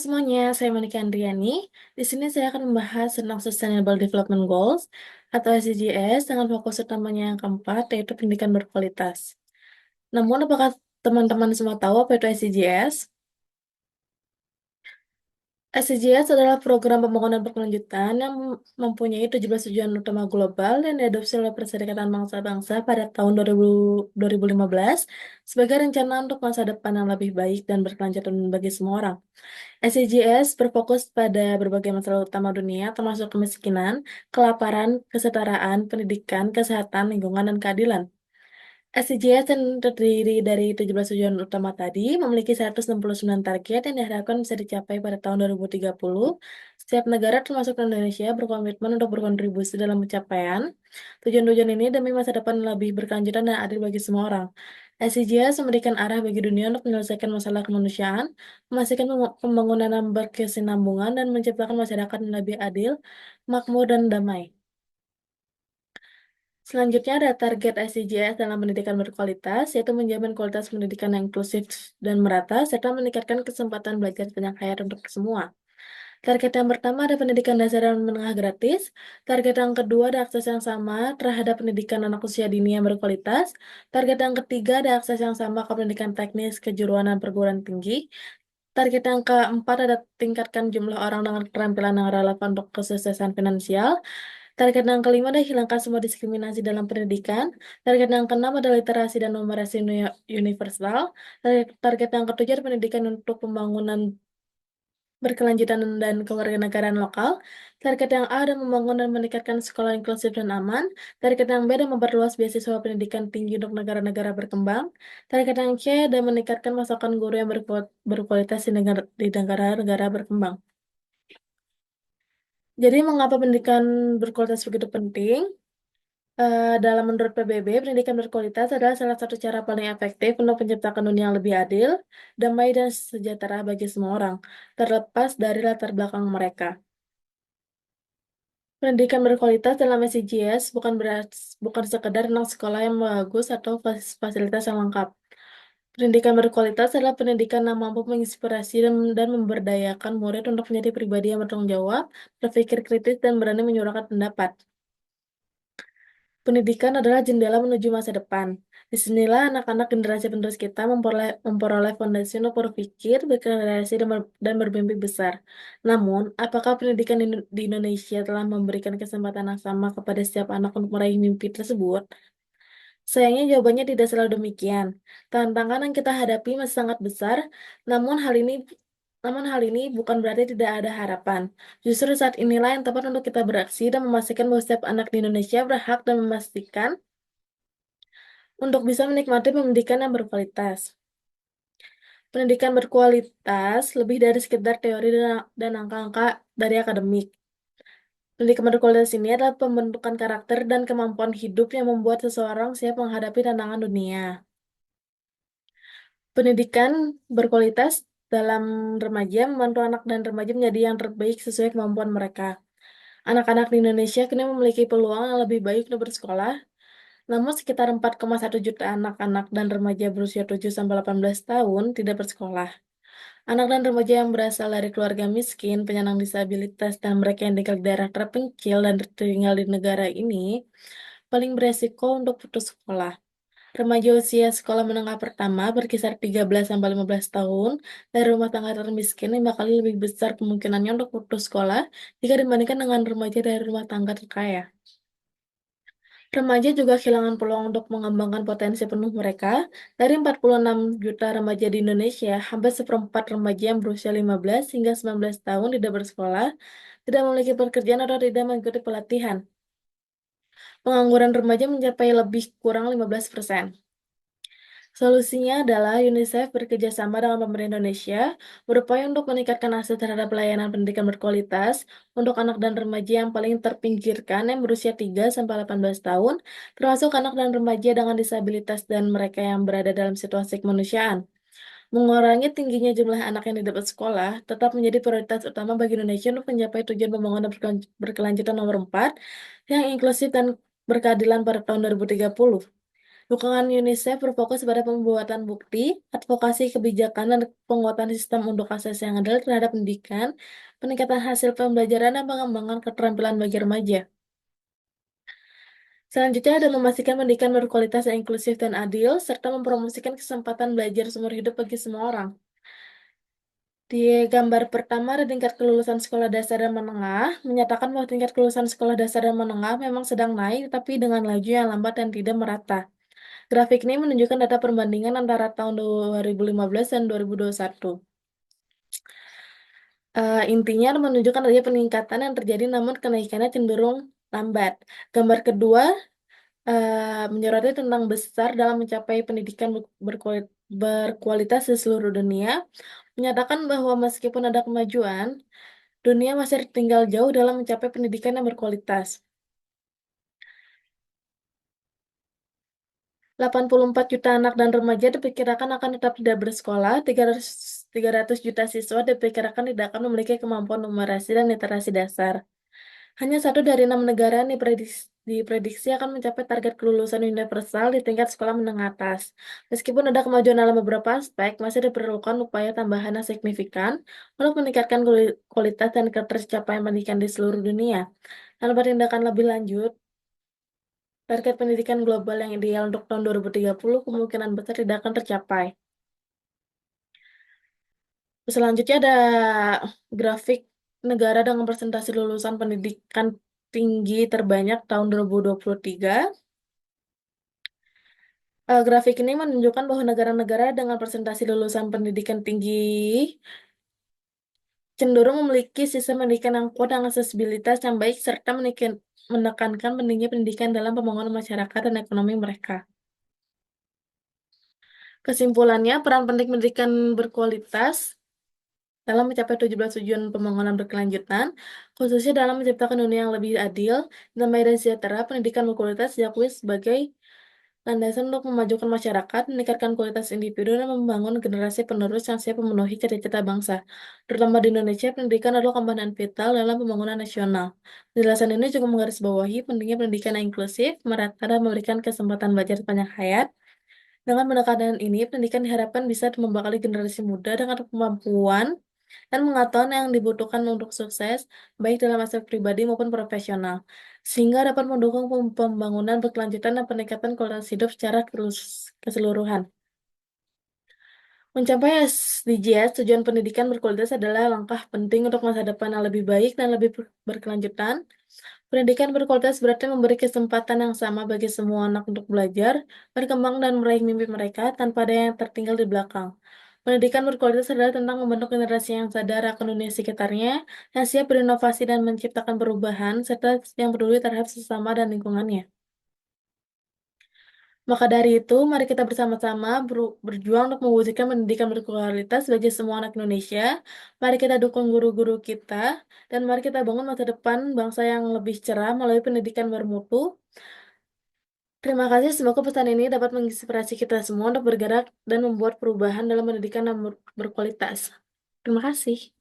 Semuanya, saya Monika Andriani. Di sini saya akan membahas tentang Sustainable Development Goals atau SDGs dengan fokus utamanya yang keempat, yaitu pendidikan berkualitas. Namun, apakah teman-teman semua tahu apa itu SDGs? SDGs adalah program pembangunan berkelanjutan yang mempunyai 17 tujuan utama global dan diadopsi oleh Perserikatan Bangsa-Bangsa pada tahun 2015 sebagai rencana untuk masa depan yang lebih baik dan berkelanjutan bagi semua orang. SDGs berfokus pada berbagai masalah utama dunia, termasuk kemiskinan, kelaparan, kesetaraan, pendidikan, kesehatan, lingkungan, dan keadilan. SDGs yang terdiri dari 17 tujuan utama tadi memiliki 169 target yang diharapkan bisa dicapai pada tahun 2030. Setiap negara termasuk Indonesia berkomitmen untuk berkontribusi dalam pencapaian tujuan-tujuan ini demi masa depan yang lebih berkelanjutan dan adil bagi semua orang. SDGs memberikan arah bagi dunia untuk menyelesaikan masalah kemanusiaan, memastikan pembangunan yang berkesinambungan, dan menciptakan masyarakat yang lebih adil, makmur, dan damai. Selanjutnya ada target SDGs dalam pendidikan berkualitas, yaitu menjamin kualitas pendidikan yang inklusif dan merata, serta meningkatkan kesempatan belajar sepanjang hayat untuk semua. Target yang pertama ada pendidikan dasar dan menengah gratis. Target yang kedua ada akses yang sama terhadap pendidikan anak usia dini yang berkualitas. Target yang ketiga ada akses yang sama ke pendidikan teknis, kejuruan, dan perguruan tinggi. Target yang keempat ada tingkatkan jumlah orang dengan keterampilan yang relevan untuk kesuksesan finansial. Target yang kelima adalah hilangkan semua diskriminasi dalam pendidikan. Target yang keenam adalah literasi dan numerasi universal. Target yang ketujuh adalah pendidikan untuk pembangunan berkelanjutan dan kewarganegaraan lokal. Target yang A adalah membangun dan meningkatkan sekolah inklusif dan aman. Target yang B adalah memperluas beasiswa pendidikan tinggi untuk negara-negara berkembang. Target yang C adalah meningkatkan masakan guru yang berkualitas di negara-negara berkembang. Jadi, mengapa pendidikan berkualitas begitu penting? Dalam menurut PBB, pendidikan berkualitas adalah salah satu cara paling efektif untuk menciptakan dunia yang lebih adil, damai, dan sejahtera bagi semua orang, terlepas dari latar belakang mereka. Pendidikan berkualitas dalam SDGs bukan sekedar tentang sekolah yang bagus atau fasilitas yang lengkap. Pendidikan berkualitas adalah pendidikan yang mampu menginspirasi dan memberdayakan murid untuk menjadi pribadi yang bertanggung jawab, berpikir kritis, dan berani menyuarakan pendapat. Pendidikan adalah jendela menuju masa depan. Disinilah anak-anak generasi penerus kita memperoleh fondasi untuk berpikir, berkreasi, dan bermimpi besar. Namun, apakah pendidikan di Indonesia telah memberikan kesempatan yang sama kepada setiap anak untuk meraih mimpi tersebut? Sayangnya jawabannya tidak selalu demikian. Tantangan yang kita hadapi masih sangat besar, namun hal ini namun hal ini bukan berarti tidak ada harapan. Justru saat inilah yang tepat untuk kita beraksi dan memastikan bahwa setiap anak di Indonesia berhak dan memastikan untuk bisa menikmati pendidikan yang berkualitas. Pendidikan berkualitas lebih dari sekedar teori dan angka-angka dari akademik. Pendidikan berkualitas ini adalah pembentukan karakter dan kemampuan hidup yang membuat seseorang siap menghadapi tantangan dunia. Pendidikan berkualitas dalam remaja membantu anak dan remaja menjadi yang terbaik sesuai kemampuan mereka. Anak-anak di Indonesia kini memiliki peluang yang lebih baik untuk bersekolah, namun sekitar 4,1 juta anak-anak dan remaja berusia 7-18 tahun tidak bersekolah. Anak dan remaja yang berasal dari keluarga miskin, penyandang disabilitas, dan mereka yang tinggal di daerah terpencil dan tinggal di negara ini paling beresiko untuk putus sekolah. Remaja usia sekolah menengah pertama berkisar 13-15 tahun dari rumah tangga termiskin 5 kali lebih besar kemungkinannya untuk putus sekolah jika dibandingkan dengan remaja dari rumah tangga terkaya. Remaja juga kehilangan peluang untuk mengembangkan potensi penuh mereka. Dari 46 juta remaja di Indonesia, hampir seperempat remaja yang berusia 15 hingga 19 tahun tidak bersekolah, tidak memiliki pekerjaan atau tidak mengikuti pelatihan. Pengangguran remaja mencapai lebih kurang 15%. Solusinya adalah UNICEF bekerja sama dengan pemerintah Indonesia berupaya untuk meningkatkan akses terhadap pelayanan pendidikan berkualitas untuk anak dan remaja yang paling terpinggirkan yang berusia 3-18 tahun, termasuk anak dan remaja dengan disabilitas dan mereka yang berada dalam situasi kemanusiaan. Mengurangi tingginya jumlah anak yang tidak bersekolah tetap menjadi prioritas utama bagi Indonesia untuk mencapai tujuan pembangunan berkelanjutan nomor 4 yang inklusif dan berkeadilan pada tahun 2030. Dukungan UNICEF berfokus pada pembuatan bukti, advokasi kebijakan, dan penguatan sistem untuk akses yang adil terhadap pendidikan, peningkatan hasil pembelajaran, dan pengembangan keterampilan bagi remaja. Selanjutnya ada memastikan pendidikan berkualitas yang inklusif dan adil, serta mempromosikan kesempatan belajar seumur hidup bagi semua orang. Di gambar pertama ada tingkat kelulusan sekolah dasar dan menengah, menyatakan bahwa tingkat kelulusan sekolah dasar dan menengah memang sedang naik, tapi dengan laju yang lambat dan tidak merata. Grafik ini menunjukkan data perbandingan antara tahun 2015 dan 2021. Intinya menunjukkan adanya peningkatan yang terjadi namun kenaikannya cenderung lambat. Gambar kedua menyoroti tentang besar dalam mencapai pendidikan berkualitas di seluruh dunia, menyatakan bahwa meskipun ada kemajuan, dunia masih tertinggal jauh dalam mencapai pendidikan yang berkualitas. 84 juta anak dan remaja diperkirakan akan tetap tidak bersekolah, 300 juta siswa diperkirakan tidak akan memiliki kemampuan numerasi dan literasi dasar. Hanya 1 dari 6 negara yang diprediksi akan mencapai target kelulusan universal di tingkat sekolah menengah atas. Meskipun ada kemajuan dalam beberapa aspek, masih diperlukan upaya tambahan yang signifikan untuk meningkatkan kualitas dan ketercapaian pendidikan di seluruh dunia. Dalam tindakan lebih lanjut, target pendidikan global yang ideal untuk tahun 2030 kemungkinan besar tidak akan tercapai. Selanjutnya ada grafik negara dengan presentasi lulusan pendidikan tinggi terbanyak tahun 2023. Grafik ini menunjukkan bahwa negara-negara dengan presentasi lulusan pendidikan tinggi cenderung memiliki sistem pendidikan yang kuat dan aksesibilitas yang baik serta menekankan pentingnya pendidikan dalam pembangunan masyarakat dan ekonomi mereka. Kesimpulannya, peran penting pendidikan berkualitas dalam mencapai 17 tujuan pembangunan berkelanjutan, khususnya dalam menciptakan dunia yang lebih adil, damai dan sejahtera. Pendidikan berkualitas diakui sebagai landasan untuk memajukan masyarakat, meningkatkan kualitas individu, dan membangun generasi penerus yang siap memenuhi cita-cita bangsa. Terutama di Indonesia, pendidikan adalah komponen vital dalam pembangunan nasional. Penjelasan ini juga menggarisbawahi pentingnya pendidikan yang inklusif, merata, dan memberikan kesempatan belajar sepanjang hayat. Dengan pendekatan ini, pendidikan diharapkan bisa membekali generasi muda dengan kemampuan dan pengetahuan yang dibutuhkan untuk sukses, baik dalam aspek pribadi maupun profesional, sehingga dapat mendukung pembangunan berkelanjutan dan peningkatan kualitas hidup secara keseluruhan. Mencapai SDGs, tujuan pendidikan berkualitas adalah langkah penting untuk masa depan yang lebih baik dan lebih berkelanjutan. Pendidikan berkualitas berarti memberi kesempatan yang sama bagi semua anak untuk belajar, berkembang, dan meraih mimpi mereka tanpa ada yang tertinggal di belakang. Pendidikan berkualitas adalah tentang membentuk generasi yang sadar akan dunia sekitarnya, yang siap berinovasi dan menciptakan perubahan, serta yang peduli terhadap sesama dan lingkungannya. Maka dari itu, mari kita bersama-sama berjuang untuk mewujudkan pendidikan berkualitas bagi semua anak Indonesia. Mari kita dukung guru-guru kita, dan mari kita bangun masa depan bangsa yang lebih cerah melalui pendidikan bermutu. Terima kasih, semoga pesan ini dapat menginspirasi kita semua untuk bergerak dan membuat perubahan dalam pendidikan yang berkualitas. Terima kasih.